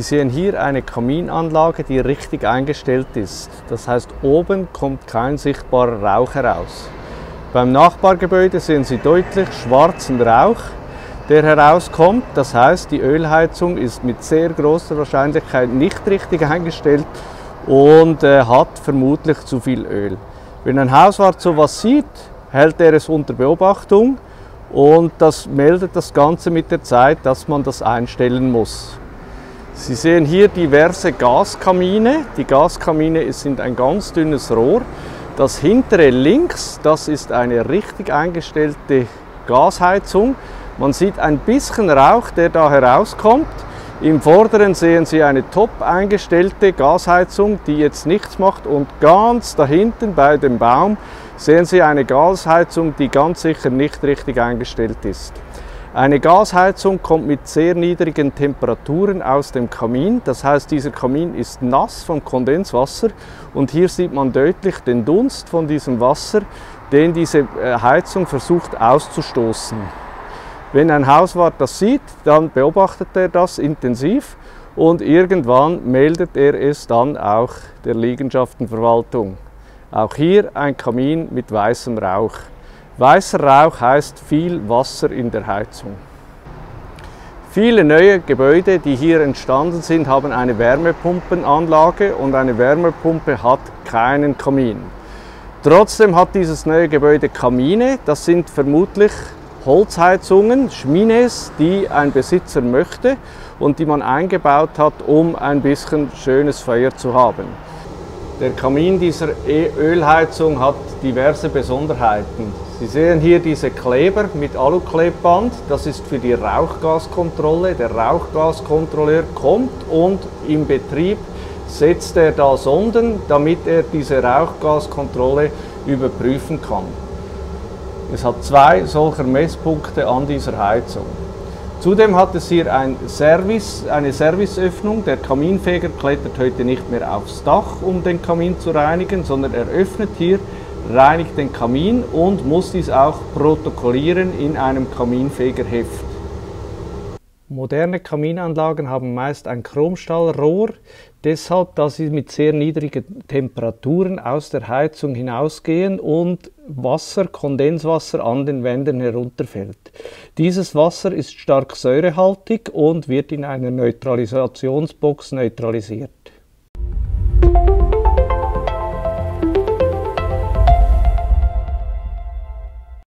Sie sehen hier eine Kaminanlage, die richtig eingestellt ist. Das heißt, oben kommt kein sichtbarer Rauch heraus. Beim Nachbargebäude sehen Sie deutlich schwarzen Rauch, der herauskommt. Das heißt, die Ölheizung ist mit sehr großer Wahrscheinlichkeit nicht richtig eingestellt und hat vermutlich zu viel Öl. Wenn ein Hauswart sowas sieht, hält er es unter Beobachtung und das meldet das Ganze mit der Zeit, dass man das einstellen muss. Sie sehen hier diverse Gaskamine. Die Gaskamine sind ein ganz dünnes Rohr. Das hintere links, das ist eine richtig eingestellte Gasheizung. Man sieht ein bisschen Rauch, der da herauskommt. Im vorderen sehen Sie eine top eingestellte Gasheizung, die jetzt nichts macht. Und ganz da hinten bei dem Baum sehen Sie eine Gasheizung, die ganz sicher nicht richtig eingestellt ist. Eine Gasheizung kommt mit sehr niedrigen Temperaturen aus dem Kamin. Das heißt, dieser Kamin ist nass vom Kondenswasser und hier sieht man deutlich den Dunst von diesem Wasser, den diese Heizung versucht auszustoßen. Wenn ein Hauswart das sieht, dann beobachtet er das intensiv und irgendwann meldet er es dann auch der Liegenschaftenverwaltung. Auch hier ein Kamin mit weißem Rauch. Weißer Rauch heißt viel Wasser in der Heizung. Viele neue Gebäude, die hier entstanden sind, haben eine Wärmepumpenanlage und eine Wärmepumpe hat keinen Kamin. Trotzdem hat dieses neue Gebäude Kamine. Das sind vermutlich Holzheizungen, Cheminées, die ein Besitzer möchte und die man eingebaut hat, um ein bisschen schönes Feuer zu haben. Der Kamin dieser Ölheizung hat diverse Besonderheiten. Sie sehen hier diese Kleber mit Aluklebband, das ist für die Rauchgaskontrolle. Der Rauchgaskontrolleur kommt und im Betrieb setzt er da Sonden, damit er diese Rauchgaskontrolle überprüfen kann. Es hat 2 solcher Messpunkte an dieser Heizung. Zudem hat es hier eine Serviceöffnung. Der Kaminfeger klettert heute nicht mehr aufs Dach, um den Kamin zu reinigen, sondern er öffnet hier, reinigt den Kamin und muss dies auch protokollieren in einem Kaminfegerheft. Moderne Kaminanlagen haben meist ein Chromstahlrohr, deshalb, dass sie mit sehr niedrigen Temperaturen aus der Heizung hinausgehen und Kondenswasser an den Wänden herunterfällt. Dieses Wasser ist stark säurehaltig und wird in einer Neutralisationsbox neutralisiert.